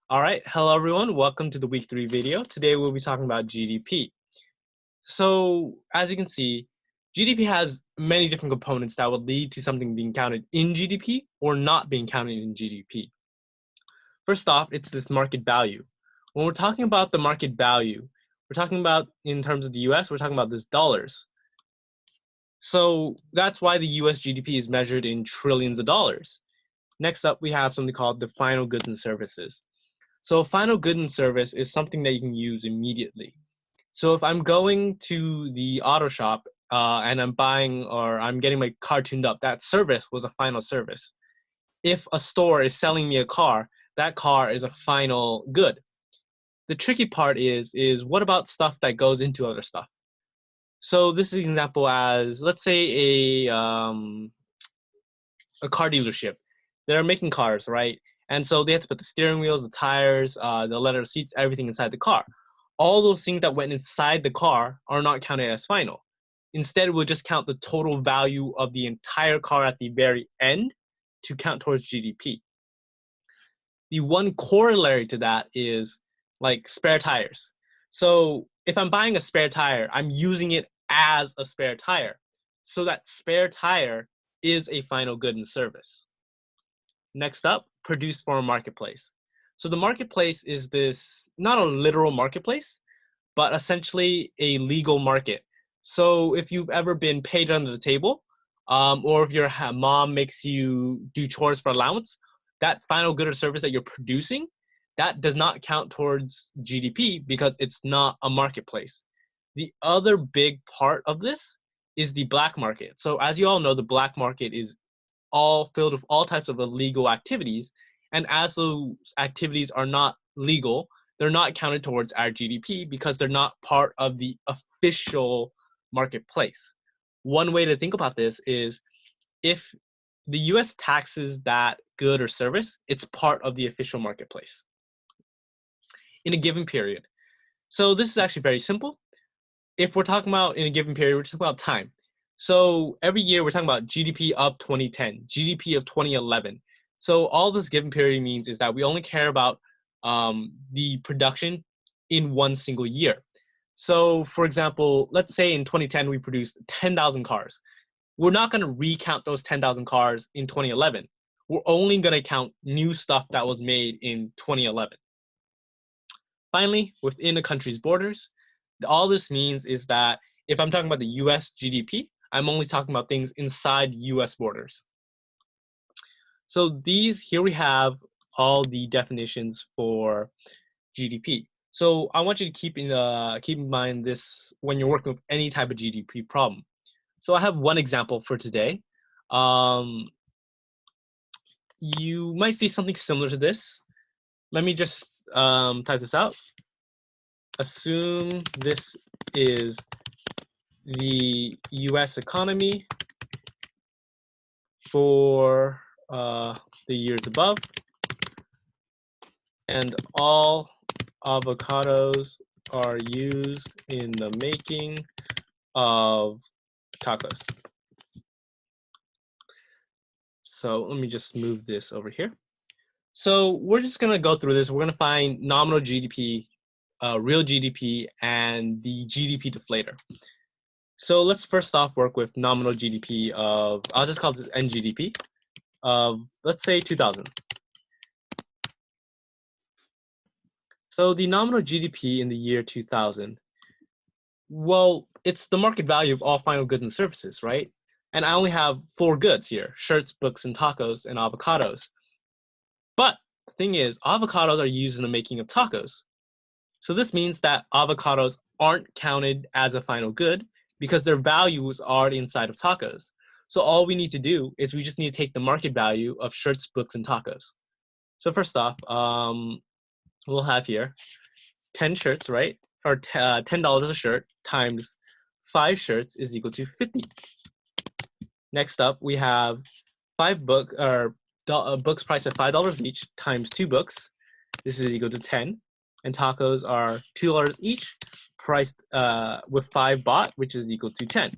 All right, hello everyone. Welcome to the week 3 video. Today we'll be talking about GDP. So as you can see, GDP has many different components that would lead to something being counted in GDP or not being counted in GDP. First off, it's this market value. When we're talking about the market value, we're talking about in terms of the US, we're talking about this dollars. So that's why the US GDP is measured in trillions of dollars. Next up, we have something called the final goods and services. So a final good and service is something that you can use immediately. So if I'm going to the auto shop and I'm buying or I'm getting my car tuned up, that service was a final service. If a store is selling me a car, that car is a final good. The tricky part is what about stuff that goes into other stuff? So this is an example as, let's say a car dealership. They're making cars, right? And so they have to put the steering wheels, the tires, the leather seats, everything inside the car. All those things that went inside the car are not counted as final. Instead, we'll just count the total value of the entire car at the very end to count towards GDP. The one corollary to that is like spare tires. So if I'm buying a spare tire, I'm using it as a spare tire. So that spare tire is a final good and service. Next up, produced for a marketplace. So the marketplace is this, not a literal marketplace, but essentially a legal market. So if you've ever been paid under the table, or if your mom makes you do chores for allowance, that final good or service that you're producing, that does not count towards GDP because it's not a marketplace. The other big part of this is the black market. So as you all know, the black market is all filled with all types of illegal activities. And as those activities are not legal, they're not counted towards our GDP because they're not part of the official marketplace. One way to think about this is if the US taxes that good or service, it's part of the official marketplace in a given period. So this is actually very simple. If we're talking about in a given period, we're talking about time. So every year we're talking about GDP of 2010, GDP of 2011. So all this given period means is that we only care about the production in one single year. So for example, let's say in 2010 we produced 10,000 cars. We're not going to recount those 10,000 cars in 2011. We're only going to count new stuff that was made in 2011. Finally, within a country's borders, all this means is that if I'm talking about the US GDP, I'm only talking about things inside US borders. So here we have all the definitions for GDP. So I want you to keep in mind this when you're working with any type of GDP problem. So I have one example for today. You might see something similar to this. Let me just type this out. Assume this is the US economy for the years above, and all avocados are used in the making of tacos. So let me just move this over here. So we're just going to go through this. We're going to find nominal GDP, real GDP, and the GDP deflator. So let's first off work with nominal GDP of, I'll just call this NGDP, of, let's say, 2000. So the nominal GDP in the year 2000, well, it's the market value of all final goods and services, right? And I only have 4 goods here: shirts, books, and tacos, and avocados. But the thing is, avocados are used in the making of tacos. So this means that avocados aren't counted as a final good because their values are inside of tacos. So all we need to do is we just need to take the market value of shirts, books, and tacos. So first off, we'll have here 10 shirts, right? Or $10 a shirt times 5 shirts is equal to 50. Next up, we have books priced at $5 each times 2 books. This is equal to 10. And tacos are $2 each, priced with 5 bought, which is equal to 10.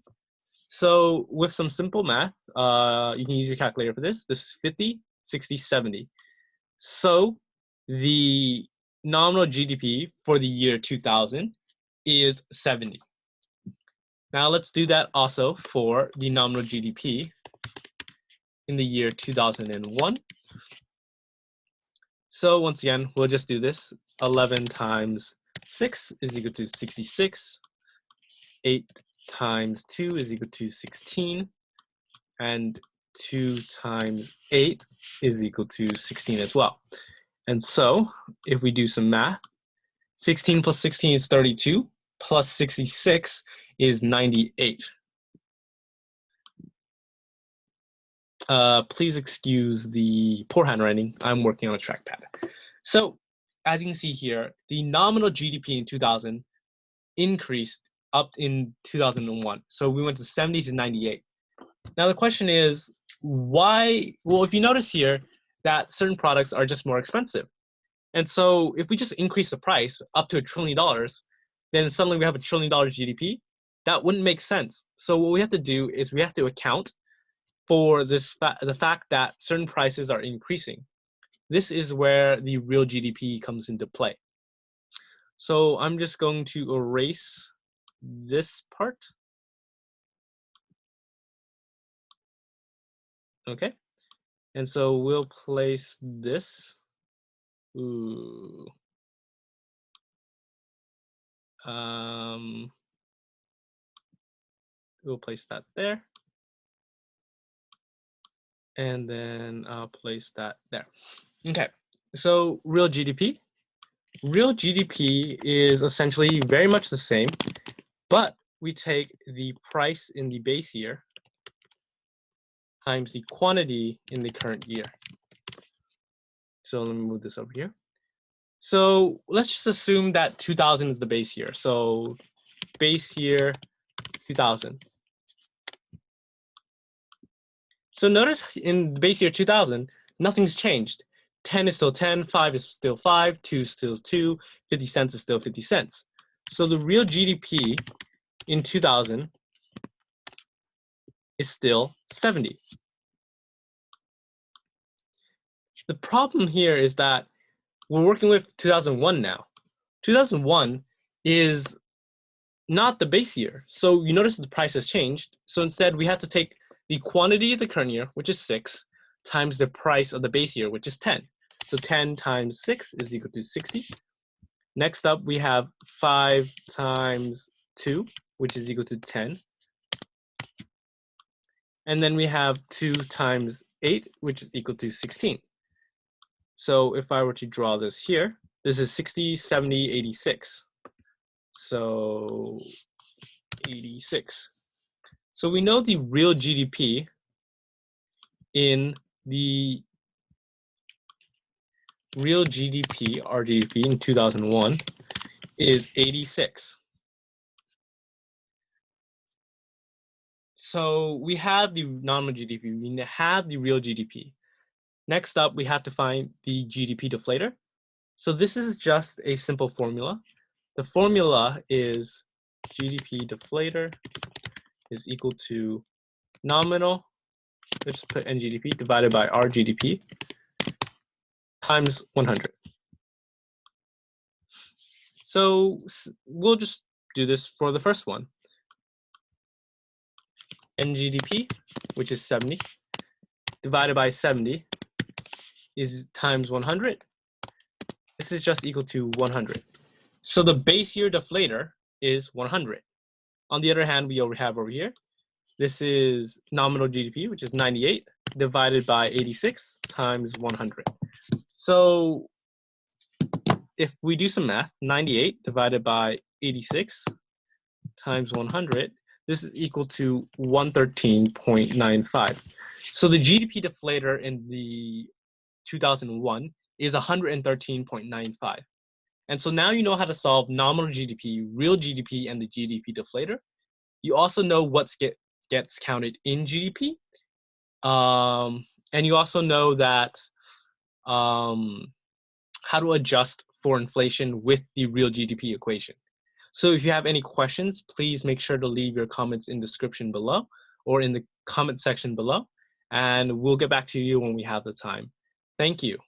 So with some simple math, you can use your calculator for this. This is 50, 60, 70. So the nominal GDP for the year 2000 is 70. Now let's do that also for the nominal GDP in the year 2001. So once again, we'll just do this. 11 times 6 is equal to 66. 8 times 2 is equal to 16. And 2 times 8 is equal to 16 as well. And so if we do some math, 16 plus 16 is 32, plus 66 is 98. Please excuse the poor handwriting. I'm working on a trackpad. So as you can see here, the nominal GDP in 2000 increased up in 2001. So we went to 70 to 98. Now the question is, why? Well, if you notice here that certain products are just more expensive. And so if we just increase the price up to $1 trillion, then suddenly we have $1 trillion GDP. That wouldn't make sense. So what we have to do is we have to account for this the fact that certain prices are increasing. This is where the real GDP comes into play. So I'm just going to erase this part. Okay, and so we'll place this. We'll place that there. And then I'll place that there. Okay, so real GDP. Real GDP is essentially very much the same, but we take the price in the base year times the quantity in the current year. So let me move this over here. So let's just assume that 2000 is the base year. So base year 2000. So notice in the base year 2000, nothing's changed. 10 is still 10, 5 is still 5, 2 is still 2, 50 cents is still 50 cents. So the real GDP in 2000 is still 70. The problem here is that we're working with 2001 now. 2001 is not the base year. So you notice the price has changed. So instead we have to take the quantity of the current year, which is 6, times the price of the base year, which is 10. So 10 times 6 is equal to 60. Next up, we have 5 times 2, which is equal to 10. And then we have 2 times 8, which is equal to 16. So if I were to draw this here, this is 60, 70, 86. So 86. So we know the real GDP in the real GDP, our GDP in 2001 is 86. So we have the nominal GDP, we have the real GDP. Next up, we have to find the GDP deflator. So this is just a simple formula. The formula is GDP deflator is equal to nominal, let's just put NGDP, divided by our GDP times 100. So we'll just do this for the first one. NGDP, which is 70, divided by 70 is times 100. This is just equal to 100. So the base year deflator is 100. On the other hand, we have over here, this is nominal GDP, which is 98, divided by 86 times 100. So if we do some math, 98 divided by 86 times 100, this is equal to 113.95. So the GDP deflator in the 2001 is 113.95. And so now you know how to solve nominal GDP, real GDP, and the GDP deflator. You also know what gets counted in GDP. And you also know that how to adjust for inflation with the real GDP equation. So if you have any questions, please make sure to leave your comments in the description below or in the comment section below, and we'll get back to you when we have the time. Thank you.